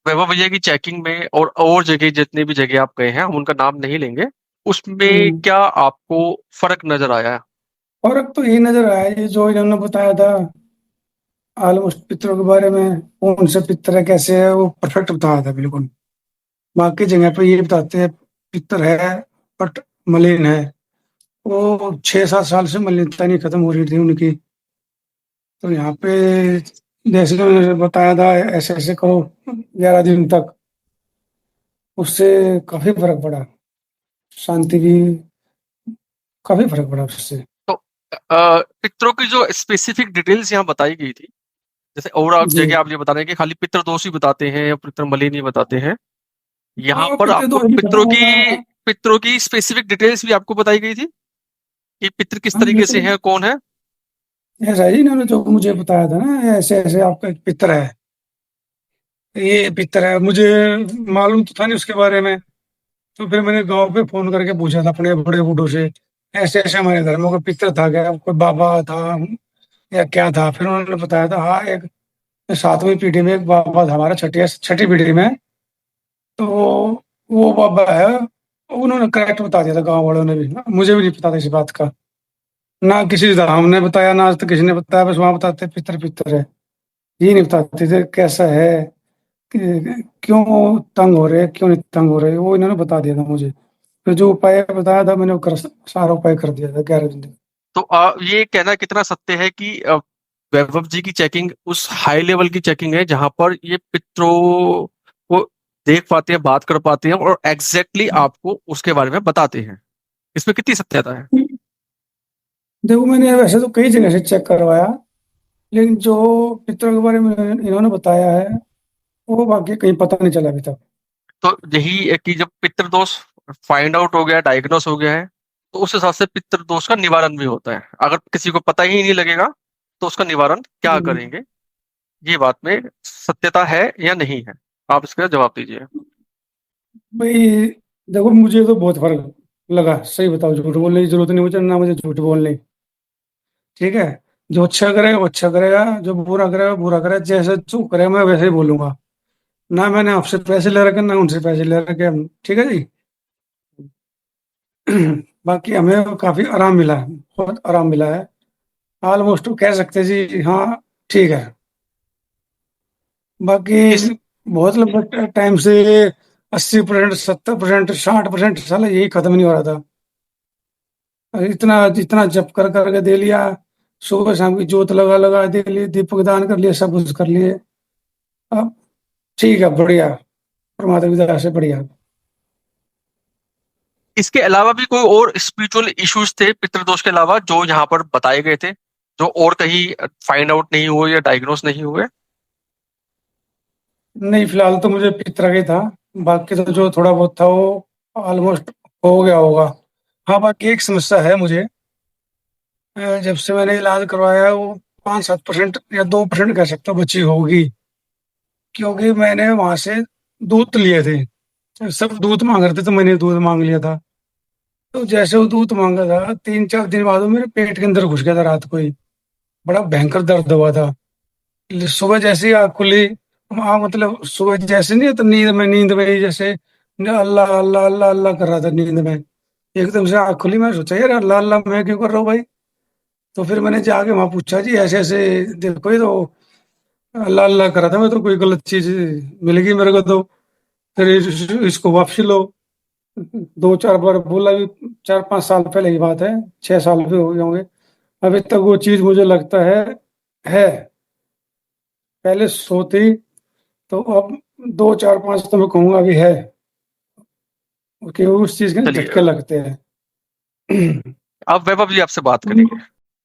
वैभव भैया की चेकिंग में और जगह जितनी भी जगह आप गए हैं हम उनका नाम नहीं लेंगे, उसमें हम्म। क्या आपको फर्क नजर आया है? फर्क तो यही नजर आया, ये जो इन्होंने बताया था ऑलमोस्ट पितरों के बारे में, कौन से पितर है कैसे है, वो परफेक्ट बताया था बिल्कुल। बाकी जगह पे ये बताते हैं पितर है बट मलिन है। वो 6-7 साल से मलिनता नहीं खत्म हो रही थी उनकी। तो यहाँ पे जैसे उन्होंने बताया था ऐसे ऐसे करो 11 दिन तक, उससे काफी फर्क पड़ा। शांति भी, काफी फर्क पड़ा उससे। तो पितरों की जो स्पेसिफिक डिटेल्स यहाँ बताई गई थी, जैसे और आप जी। जगह आप ये बता रहे हैं कि खाली पितृ दोष ही बताते हैं या पितृ मलिन ही बताते हैं, यहाँ हाँ, पर पितृ आपको दोष भी था। पितरों की स्पेसिफिक डिटेल्स भी आपको बताई गई थी कि पितृ किस हाँ, तरीके से बिल्कुल। है, कौन है? ऐसा ही इन्होंने जो मुझे बताया था ना, ऐसे ऐसे आपका एक पितर है, ये पितर है, मुझे मालूम तो था नहीं उसके बारे में। तो फिर मैंने गांव पे फोन करके पूछा था अपने बड़े बूढ़ों से, ऐसे ऐसे हमारे घर में कोई पितर था क्या, कोई बाबा था या क्या था। फिर उन्होंने बताया था हाँ, एक 7वीं पीढ़ी में एक बाबा था हमारा, छठी छठी पीढ़ी में। तो वो बाबा है। उन्होंने करेक्ट बता दिया था गांव वालों ने भी, मुझे भी नहीं पता था इस बात का। ना किसी धाम ने बताया, ना आज तक किसी ने बताया, बस वहां बताते पितर पितर है, ये नहीं बताते थे कैसा है, क्यों तंग हो रहे, क्यों नहीं तंग हो रहे, वो इन्होंने बता दिया था मुझे। फिर जो उपाय बताया था मैंने वो सारा उपाय कर दिया था 11 दिन तक। तो ये कहना कितना सत्य है कि वैभव जी की चेकिंग उस हाई लेवल की चेकिंग है जहां पर ये पितरों को देख पाते हैं, बात कर पाते हैं और एग्जैक्टली आपको उसके बारे में बताते हैं, इसमें कितनी सत्यता है? देखो, मैंने वैसे तो कई जगह से चेक करवाया, लेकिन जो पितरों के बारे में इन्होंने बताया है, वो बाकी कहीं पता नहीं चला अभी तक। तो यही है कि जब पितृदोष फाइंड आउट हो गया, डायग्नोस हो गया है, तो उस हिसाब से पितृदोष का निवारण भी होता है। अगर किसी को पता ही नहीं लगेगा तो उसका निवारण क्या हम्म। करेंगे, ये बात में सत्यता है या नहीं है, आप इसका जवाब दीजिए। भाई देखो, मुझे तो बहुत फर्क लगा, सही बताओ, झूठ बोलने की जरूरत नहीं मुझे, ना मुझे झूठ बोलने। ठीक है, जो अच्छा करेगा वो अच्छा करेगा, जो बुरा करेगा वो बुरा करेगा, जैसे जो करेगा मैं वैसे ही बोलूंगा। ना मैंने आपसे पैसे ले रखे, ना उनसे पैसे ले रखे हम, ठीक है जी। बाकी हमें काफी आराम मिला है, बहुत आराम मिला है। ऑलमोस्ट कह सकते हैं जी, हाँ ठीक है। बाकी इस बहुत लंबे टाइम से 80%, 70%, 60% साला यही खत्म नहीं हो रहा था। इतना इतना जप कर करके दे लिया, सुबह शाम की जोत लगा लगा दे लिए, दीपक दान कर लिए, सब कुछ कर लिए। अब ठीक है, बढ़िया, परमात्मा की दया से बढ़िया। इसके अलावा भी कोई और स्पिरिचुअल इश्यूज थे पितृदोष के अलावा जो यहाँ पर बताए गए थे, जो और कहीं फाइंड आउट नहीं हुए या डायग्नोस नहीं हुए? नहीं, फिलहाल तो मुझे पितरा ही था। बाकी तो जो थोड़ा बहुत था वो ऑलमोस्ट हो गया होगा। हाँ, बाकी एक समस्या है मुझे। जब से मैंने इलाज करवाया है, वो 5-7% या 2% कह सकता हूँ बची होगी। क्योंकि मैंने वहां से दूध लिए थे, सब दूध मांग रहे थे तो मैंने दूध मांग लिया था। तो जैसे वो दूध मांगा था, 3-4 दिन बाद वो मेरे पेट के अंदर घुस गया था रात को ही। बड़ा भयंकर दर्द हुआ था। सुबह जैसे ही आँख खुली, हाँ मतलब सुबह जैसे नहीं तो नींद में ही जैसे अल्लाह अल्लाह अल्लाह अल्लाह कर रहा था नींद में। एकदम से आँख खुली, मैं सोचा यार अल्लाह अल्लाह मैं क्यों कर रहा हूँ भाई। तो फिर मैंने जाके वहां पूछा जी ऐसे ऐसे, देखो ये तो अल्लाह अल्लाह कर रहा था मैं, तो कोई गलत चीज मिल गई मेरे को तो। फिर इसको वापसी लो। 2-4 बार बोला भी, 4-5 साल पहले की बात है, 6 साल भी हो गए होंगे। अभी तक वो चीज मुझे लगता है पहले सोती। तो अब 2-4-5 तो मैं कहूंगा अभी है, क्योंकि उस चीज के ना चलिए, झटके लगते हैं। अब वैभव जी आपसे बात करेंगे।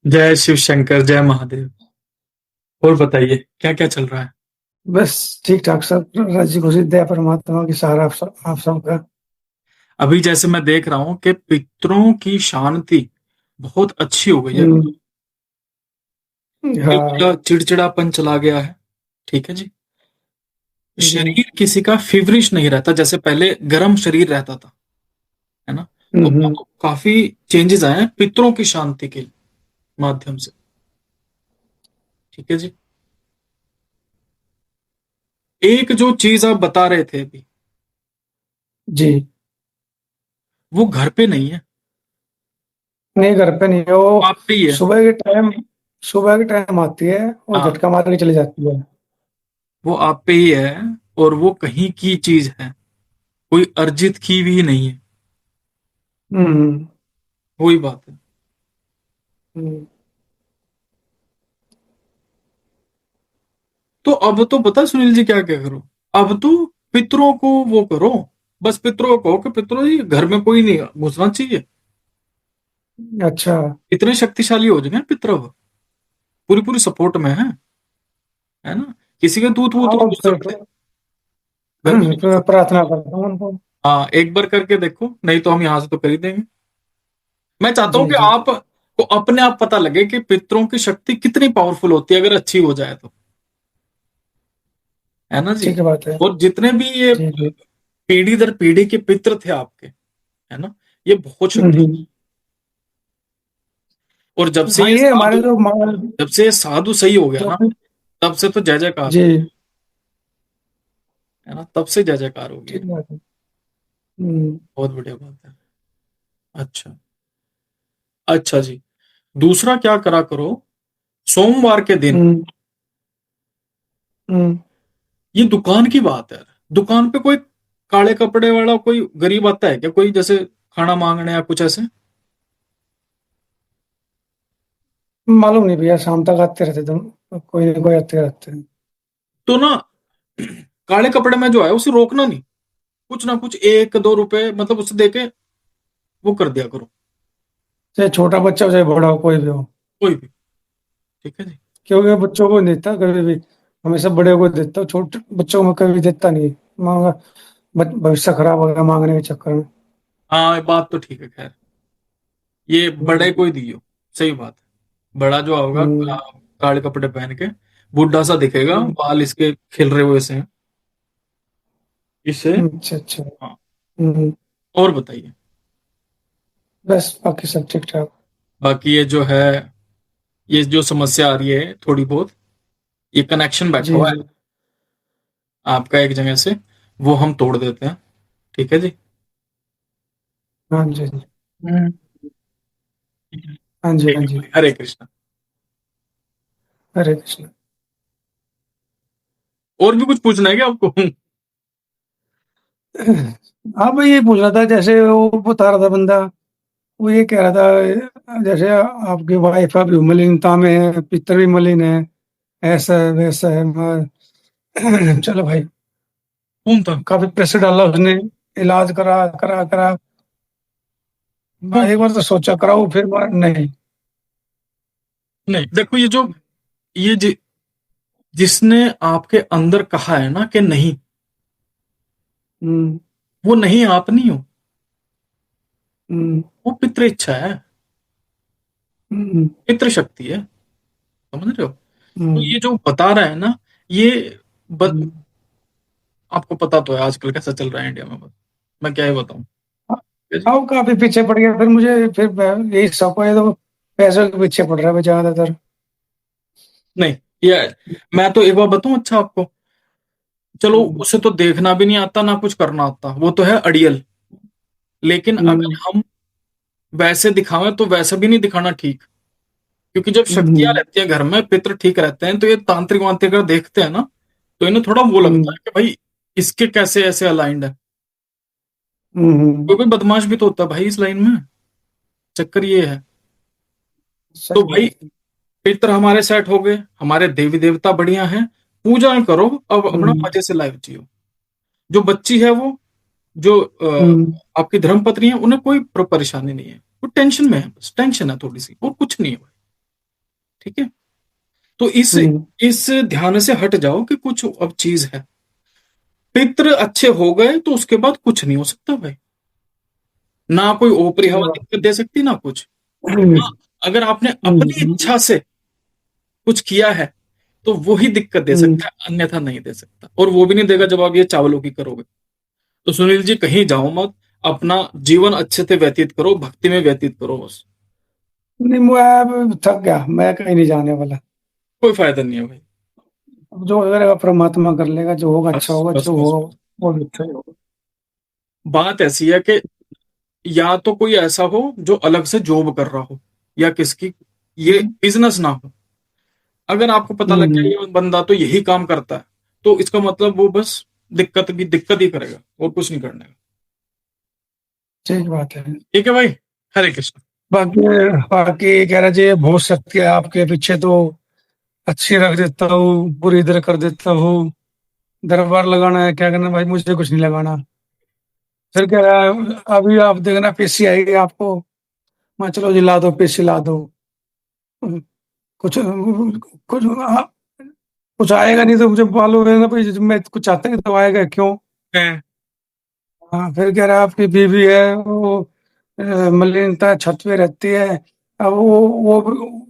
जय शिव शंकर, जय महादेव। और बताइए क्या क्या चल रहा है? बस ठीक ठाक सब, राजी खुशी दया परमात्मा की सहारा आप सबका। अभी जैसे मैं देख रहा हूँ कि पितरों की शांति बहुत अच्छी हो गई है। हाँ। बिल्कुल चिड़चिड़ापन चला गया है। ठीक है जी। हम्म। शरीर किसी का फेवरिश नहीं रहता, जैसे पहले गर्म शरीर रहता था, है ना। तो हम्म। काफी चेंजेस आए हैं पितरों की शांति के माध्यम से। ठीक है जी। एक जो चीज आप बता रहे थे अभी, जी। वो घर पे नहीं है, नहीं, घर पे नहीं है वो। आप पे ही है। सुबह के टाइम सुबह के टाइम आती है और हाँ, झटका मार के चली जाती है। वो आप पे ही है, और वो कहीं की चीज है, कोई अर्जित की भी नहीं है। हम्म। वही बात है। हम्म। तो अब तो बता सुनील जी, क्या क्या करो। अब तो पितरों को वो करो, बस पितरों को कहो कि पितरों जी घर में कोई नहीं घुसना चाहिए। अच्छा। इतने शक्तिशाली हो जाएंगे पितर, पूरी पूरी सपोर्ट में है ना। किसी के दूत वूत नहीं हाँ, घुस सकते, घर में नहीं घुस फिर सकते। प्रार्थना करता हूँ उनको। हाँ, एक बार करके देखो, नहीं तो हम यहाँ से तो कर ही देंगे। मैं चाहता हूँ जी कि जी। आप को अपने आप पता लगे कि पितरों की शक्ति कितनी पावरफुल होती है अगर अच्छी हो जाए तो, है ना जी। ठीक है, बात है। और जितने भी ये जी जी। पीढ़ी दर पीढ़ी के पितर थे आपके, है ना, ये बहुत शक्ति। हम्म। और हाँ, ये हमारे जो जब से ये साधु सही हो गया जो ना, तब से तो जय जयकार हो, जी। है ना, तब से जय जयकार हो गया। ठीक बात है। हम्म। बहुत बढ़िया बात है। अच्छा, अच्छा जी। दूसरा क्या करा करो, सोमवार के दिन, हम्म। हम्म। ये दुकान की बात है, दुकान पे कोई काले कपड़े वाला कोई गरीब आता है क्या, कोई जैसे खाना मांगने या कुछ ऐसे। मालूम नहीं भैया, शाम तक आते रहते तुम, कोई ना कोई आते रहते हैं। तो ना, काले कपड़े में जो है उसे रोकना नहीं, कुछ ना कुछ 1-2 रुपए मतलब उसे देके वो कर दिया करो, चाहे छोटा बच्चा हो चाहे बड़ा हो, कोई भी हो। कोई भी। ठीक है जी। क्योंकि बच्चों को नहीं देता कभी भी, हमेशा बड़े को देता हूँ, छोटे बच्चों को मैं कभी देता नहीं। मांगा, भविष्य खराब हो गया मांगने के चक्कर में। हाँ, ये बात तो ठीक है, खैर ये बड़े हम्म। को ही दियो, सही बात है। बड़ा जो होगा हम्म। काले कपड़े पहन के, बूढ़ा सा दिखेगा, हम्म। बाल इसके खिल रहे हुए से हैं, इससे। अच्छा अच्छा। हाँ, हम्म। और बताइए। बस बाकी सब ठीक ठाक। बाकी ये जो है, ये जो समस्या आ रही है थोड़ी बहुत, ये कनेक्शन बैठा जी हुआ है जी। आपका एक जगह से, वो हम तोड़ देते हैं। ठीक है जी। हाँ जी जी। हम्म। हाँ जी ठीक हाँ है जी। भाई, हरे कृष्णा। हरे कृष्ण। और भी कुछ पूछना है क्या आपको। हाँ भाई, ये पूछ रहा था, जैसे वो बता रहा था बंदा, वो ये कह रहा था जैसे आपकी वाइफ अभी मलिनता में है, पितर भी मलिन है, ऐसा है वैसा है, चलो भाई, कौन था। काफी प्रेशर डाला उसने, इलाज करा करा करा। कौन। एक बार तो सोचा कराओ, फिर नहीं। नहीं, देखो ये जो, ये जिसने आपके अंदर कहा है ना कि नहीं, हम्म। वो नहीं आप नहीं हो, हम्म। वो पितृ इच्छा है, हम्म। पितृ शक्ति है, समझ रहे हो। तो हम्म। ये जो बता रहा है ना, ये हम्म। आपको पता तो है आजकल कैसा चल रहा है इंडिया में, बस मैं क्या ही बताऊं। ठीक है जी? हाँ, वो काफी पीछे पड़ गया, फिर मुझे फिर यही शौक है, तो पैसों के पीछे पड़ रहा है ज्यादातर। नहीं, ये मैं तो एक बार बताऊं अच्छा आपको, चलो हम्म। उसे तो देखना भी नहीं आता ना कुछ करना आता, वो तो है अड़ियल। लेकिन अगर हम्म। हम वैसे दिखावें तो वैसे भी नहीं दिखाना ठीक, क्योंकि जब शक्तियां हम्म। रहती है घर में, पितृ ठीक रहते हैं, तो ये तांत्रिक वांत्रिक अगर देखते हैं ना, तो इन्हें थोड़ा वो लगता हम्म। है कि भाई इसके कैसे ऐसे अलाइंड है। हम्म। कोई कोई बदमाश भी तो होता है भाई इस लाइन में, चक्कर ये है। तो सही भाई बात है। पितर हमारे सेट हो गए, हमारे देवी देवता बढ़िया हैं, पूजा करो, अब अपना हम्म। मजे से लाइफ जियो। जो बच्ची है वो, जो हम्म। आपकी धर्मपत्नी है, उन्हें कोई परेशानी नहीं है, वो टेंशन में है, बस टेंशन है थोड़ी सी, और कुछ नहीं है भाई। ठीक है। तो हम्म। इस ध्यान से हट जाओ कि कुछ अब चीज है, पितृ अच्छे हो गए तो उसके बाद कुछ नहीं हो सकता भाई, ना कोई ऊपरी ठीक हवा है बात। दिक्कत दे सकती ना कुछ। हम्म। हाँ, अगर आपने अपनी हम्म। इच्छा से कुछ किया है तो वो ही दिक्कत दे हम्म। सकता है, अन्यथा नहीं दे सकता, और वो भी नहीं देगा जब आप ये चावलों की करोगे। तो सुनील जी कहीं जाओ मत, अपना जीवन अच्छे से व्यतीत करो, भक्ति में व्यतीत करो बस। नहीं, मैं अब थक गया, मैं कहीं नहीं जाने वाला। कोई फायदा नहीं है भाई। अब जो करेगा परमात्मा कर लेगा, जो होगा अच्छा बस होगा, बस जो बस होगा बस। वो भी अच्छा ही होगा। बात ऐसी है कि या तो कोई ऐसा हो जो अलग से जॉब कर रहा हो, या किसकी ये हम्म। बिजनेस ना हो। अगर आपको पता लग हम्म, गया ये बंदा तो यही काम करता है, तो इसका मतलब वो बस दिक्कत ही करेगा और कुछ नहीं करने का। सही बात है। ठीक है भाई। हरे कृष्ण। बाकी बाकी कह रहा जी बहुत शक्ति है आपके पीछे, तो अच्छी रख देता हूँ, बुरी इधर कर देता हूँ। दरबार लगाना है, क्या करना भाई, मुझे कुछ नहीं लगाना। फिर कह रहा है अभी आप देखना पेशी आएगी आपको। मैं चलो जी ला दो, पेशी ला दो। कुछ कुछ कुछ आएगा नहीं तो मुझे मालूम है ना भाई, मैं कुछ चाहता है तो आएगा क्यों। हैं? हाँ, फिर कह रहा है आपकी बीवी है वो मलिनता छत पे रहती है। अब वो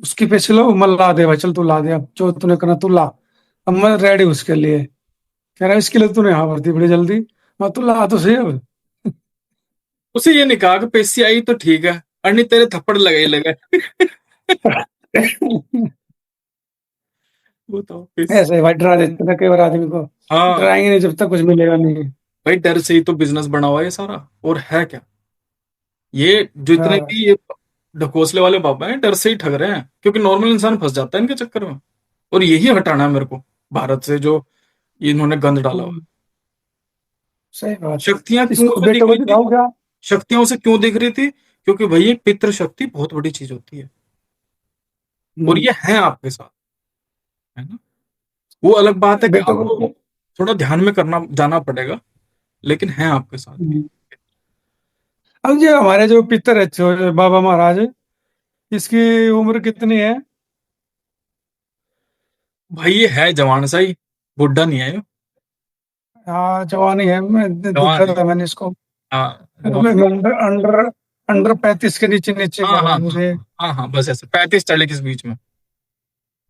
उसकी पेशी लो, मैं ला दे भाई, चल तू ला दे, अब जो तूने करना तू ला। अब मैं रेडी उसके लिए। कह रहा है इसके लिए तूने हाँ भर दी बड़ी जल्दी। मैं तू ला तो सही अब। उसे ये नहीं कहा कि पेशी आई तो ठीक है, अन्य तेरे थप्पड़ लगे ही लगे। वो तो पेशी। ऐसे ही भाई डरा देते थे कई बार आदमी को। हाँ डराएंगे नहीं जब तक कुछ मिलेगा नहीं। भाई, डर से ही तो बिजनेस बना हुआ है ये सारा, और है क्या। ये जितने हाँ। भी ये ढकोसले वाले बाबा हैं, डर से ही ठग रहे हैं, क्योंकि नॉर्मल इंसान फंस जाता है इनके चक्कर में। और यही हटाना है मेरे को भारत से, जो इन्होंने गंद डाला हुआ है। सही बात है। शक्तियां क्यों इसको उसे बेटे दिख को रही थी? दिखाओ क्या। शक्तियां उसे क्यों दिख रही थी? क्योंकि भाई ये पितृ शक्ति बहुत बड़ी चीज होती है, और हम्म, ये है आपके साथ, है ना। वो अलग बात है कि बेटों आपको को। थोड़ा ध्यान में करना जाना पड़ेगा, लेकिन है आपके साथ ये। हम्म। अब ये हमारे जो पितर है बाबा महाराज, इसकी उम्र कितनी है। भाई ये है जवान सा ही, बुढ़ा नहीं है ये। हाँ जवानी है, मैं जवान देखा है। था मैंने इसको। हाँ जवान। अंडर अंडर अंडर 35 के नीचे नीचे हाँ कह रहा हाँ है हाँ मुझे। हाँ हाँ हाँ, बस ऐसे 35 40 के बीच में।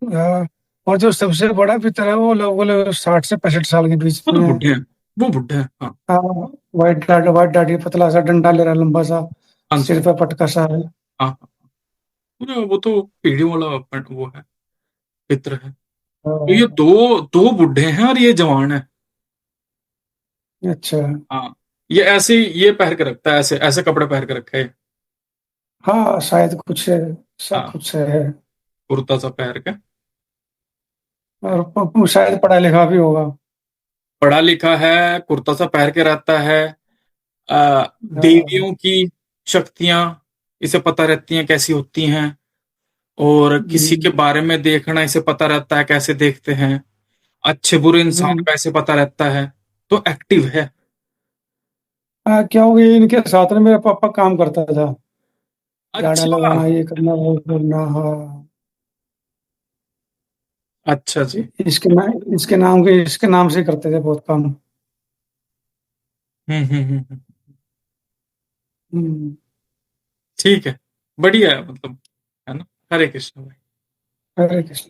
हाँ, और जो सबसे बड़ा पितर है वो लोग 60 से 65 साल के बीच वो तो में है। बुढ़े हैं, वो बुढ़े हैं, हाँ। हाँ, वाइट दाढ़ी, पतला सा डंडा ले रहा है, लंबा सा। हाँ सिर जी। पे पटका सा है। हाँ हाँ। वो तो पीढ़ी वाला वो है, पित्र है। तो ये हाँ, दो दो बुढ़े हैं और ये जवान है। अच्छा। हाँ। ये ऐसे ये पहन के रखता है, ऐसे ऐसे कपड़े पहन के रखे है। हाँ शायद कुछ है, सब हाँ, कुछ है। कुर्ता सा पहन के। और शायद पढ़ा लिखा भी होगा। पढ़ा लिखा है, कुर्ता सा पहन के रहता है। हाँ। देवियों की शक्तियां इसे पता रहती हैं कैसी होती हैं, और किसी के हम्म, बारे में देखना इसे पता रहता है कैसे देखते हैं। अच्छे बुरे इंसान हम्म। का इसे पता रहता है, तो एक्टिव है। हाँ, क्योंकि इनके साथ में मेरा पापा काम करता था। झाड़ा अच्छा। लगाना, ये करना, वो करना। हाँ। अच्छा जी। इसके नाम से करते थे बहुत काम। हम्म। हम्म। ठीक है, बढ़िया है मतलब, है ना। हरे कृष्ण भाई। हरे कृष्ण।